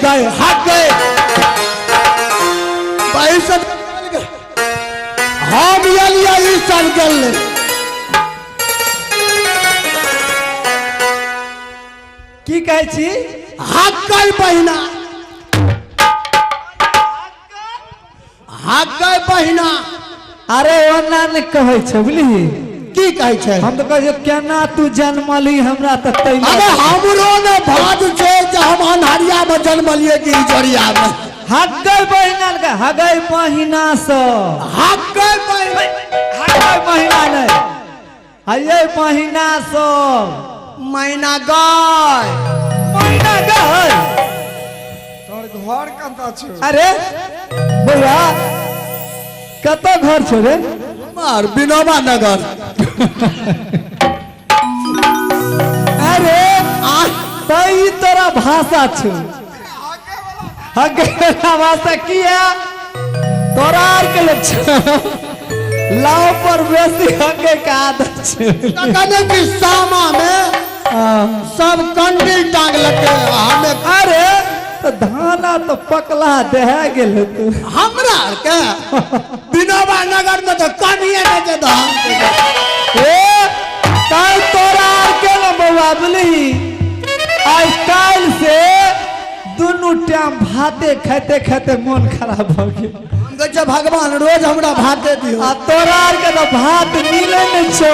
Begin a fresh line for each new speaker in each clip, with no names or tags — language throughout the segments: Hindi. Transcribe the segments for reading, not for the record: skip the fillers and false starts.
गए हट गए पैसा हम लिया इस साल गल
की कहे छी
हक गए बहिना हक गए बहिना
अरे ओना ने कहे छ बुझली
की कहे छै
हम तो कहे केना तू जन्मली हमरा त तै
अरे हमरो ने भाग छै जे हम अन्हरिया में जन्मलिए कि जरिया में
हगै बहिना के हगै महीना से
हक गए बहिना
हगै महीना नहीं हये महीना से
महीना गए
महीना गए
तोर घर कतऽ छै
अरे भैया कत घर छो रे
मार विनोबा नगर
अरे तई तोरा भाषा छो हगे भाषा किया तोरा के लक्षण लाव पर बेसी हगे का आदत छो
कने की सामा में सब कंडील टांग लगे हमें
अरे तो धाना तो पकला दह गेल तू
हमरा के विनोबा नगर में तो कनिए न के धान
ए काल तोरा के न बउआ बुलही आई काल से दुनु टाइम भाते खाते खाते मन खराब हो गेल
हम कहे छै भगवान रोज हमरा भात दे दियो
आ तोरा के तो भात मिले न छो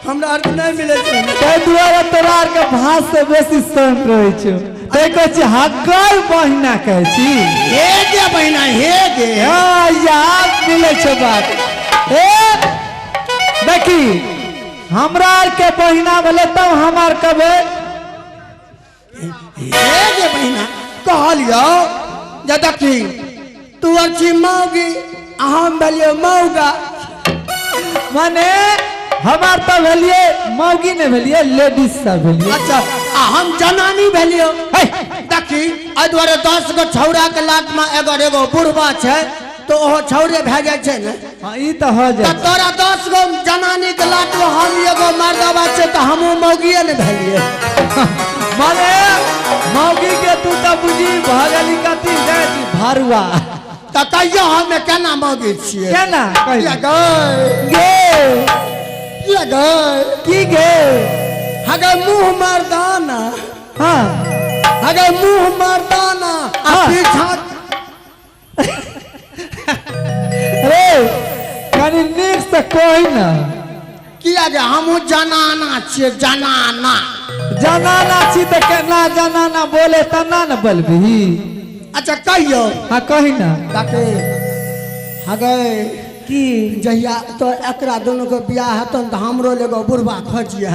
हमरा अर्थ नहीं मिले छै
तै दुआरे तोरा के भात से बेसी सन रहे छो तै कह छी हगल बहिना कह छी
हे गे बहिना हे गे
हां याद मिले छो बात ए देखी हमरा के बहिना बोले तब हमार कबे
हे गे बहिना कहलियो जे देखी तू अच्छी मौगी हम भेलियो मौगा
माने हमार तो भेलिए मौगी ने भेलिए लेडीज सब भेलिए
अच्छा हम जनानी भेलियो देखी एहि दुआरे 10 गो छौड़ा के लाट में अगर एगो बुढ़बा छै तो ओहो छौड़े भए जाय छै ने
हां ई तो हो जाय
तोरा 10 गो जनानी के लाट में हम एगो मर्दबा छै तो हमहू मौगिए ने भेलिए
माने मौगी के तू तो बुझी भगली कथी जाय छी भारुआ
त कहियो हम केना मौगी छियै
केना
किया गए
गे
किया गए
की गे
हगे मुंह मर्दाना
हां
हगे मुंह मर्दाना आ पीछा
रे कनी नीक से कोई ना
किया गे हमहू जनाना छियै जनाना
जनाना छी त केना जनाना बोले तना न बोलबी
अच्छा कहियो
हां कहि ना
बाकी हगे
की
जहिया तो एकरा दोनों के बियाह हतन तो हमरो लेगो बुढ़बा खोजिए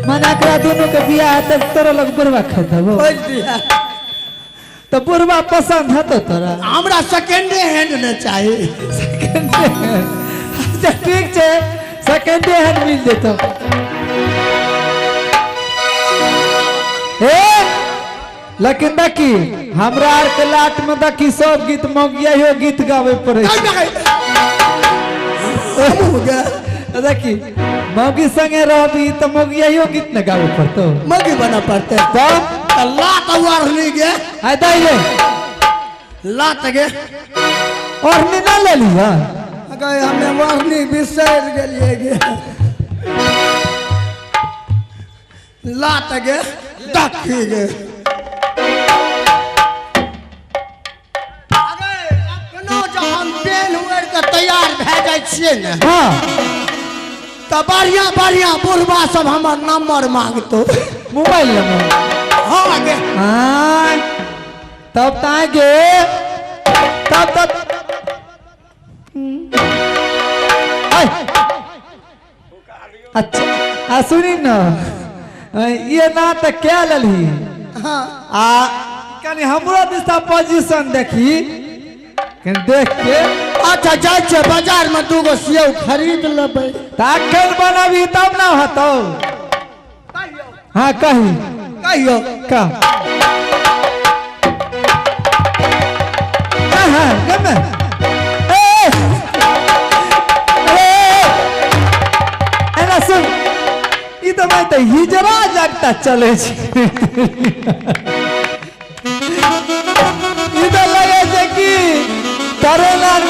माने एकरा दोनों के बियाह है तब तोरा लोग बुढ़वा खतबो
खोज दिया
तो बुढ़वा पसंद है तो तोरा
हमरा सेकेंडे हैंड न चाहिए
सेकंड अच्छा ठीक है सेकंड हैंड मिल जेतो ए लेकिन देखी हमरा आर के लाट में देखी सब गीत मौगिया हो गीत गावे पड़े देखी मौगी संगे रहबी तो मौगिया हो गीत न गावे पड़तो
मौगी बना पड़ते
तो
लात उड़ नहीं गे
आ दई ले
लात गे
और ना ले लिया
अगर हमें वारनी बिसर गेलिए गे लात गे देखी गे तैयार भए जाय छियै ने
हाँ
तो बढ़िया बढ़िया बुढ़बा सब हमर नंबर मांगतो
मोबाइल नंबर
हाँ गे
हाँ तब ताए गे तब अच्छा आ सुनी न ये ना तो क्या लली
हाँ
आ कनी हमरो दिशा पोजीशन देखी कनी देख के
अच्छा जाय छे बाजार में 2 गो सेव खरीद लेबै
ताकल बनाबी तब ना होतो हाँ कही
कहियो
का हाँ गमे एना सुन ई तो मैं तो हिजरा जगता चले छी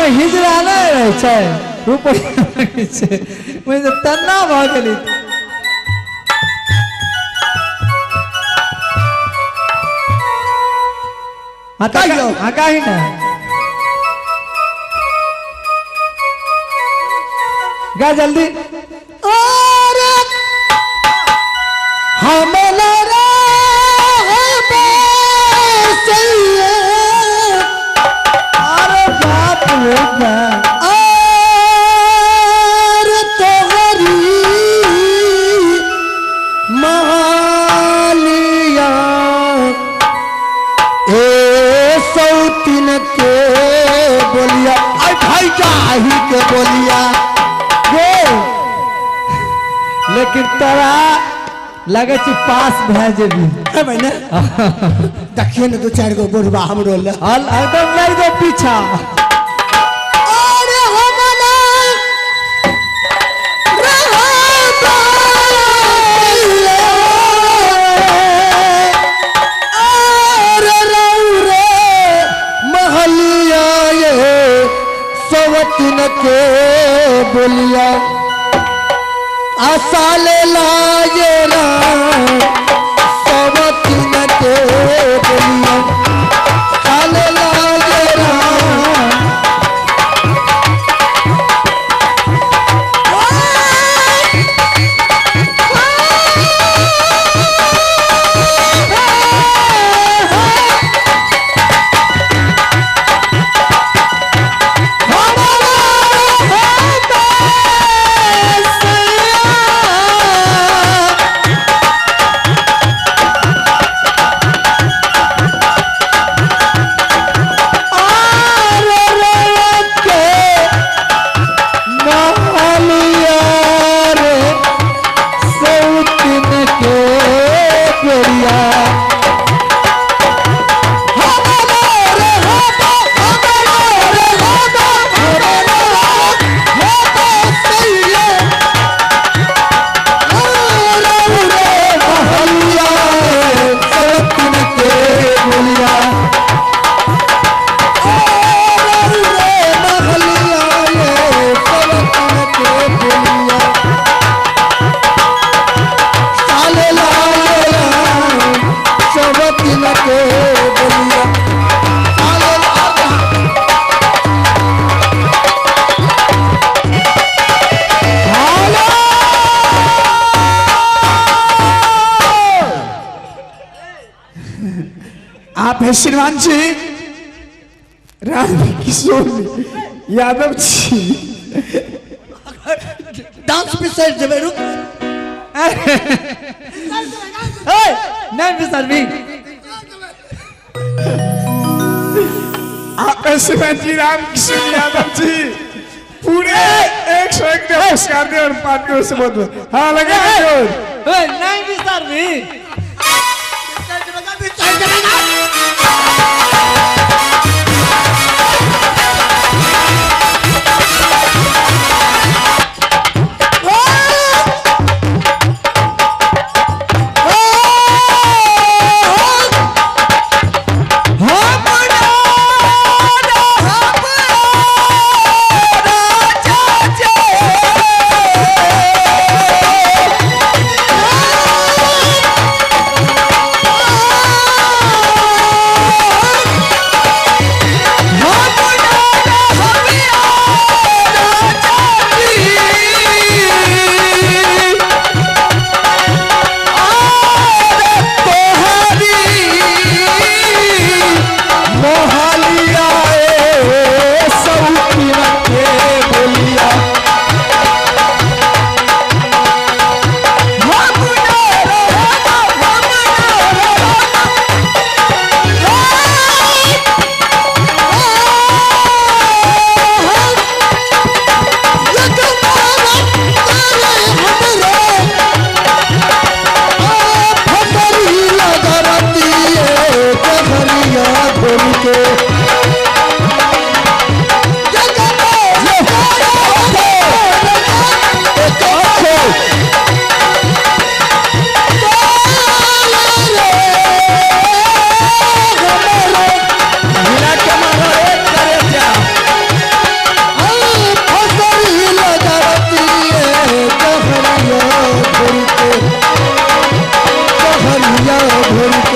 में हिजरा नहीं रहे छै रुपया मांगे छै मुझे तन्ना भ गेली हका ही ना गा जल्दी
अरे हमला रे बेसैया
अरे बाप रे बाप
अरे तोहरी महालिया ए सौतीन के बोलिया आई भाई जाही के बोलिया
लेकिन तोरा लगे छी पास भए जेबी
है भाई ना देखिए ना 2-4 गो बुढ़वा हमरो ले
एकदम लग दो पीछा
अरे हमला रहबाइले अरे रौरे महलिया ये सवतीन के बोलिया आसाले लाये ना सवतीन के बोलिया आसाले लाये ना
आप है श्रीमान जी राम किशोर यादव जी
डांस पे सेट जब रुक
नहीं मिस्टर भी
आप श्रीमान जी राम किशोर यादव जी पूरे 101 नमस्कार दे और पार्टियों से बहुत हाँ लगे
नहीं मिस्टर भी
होली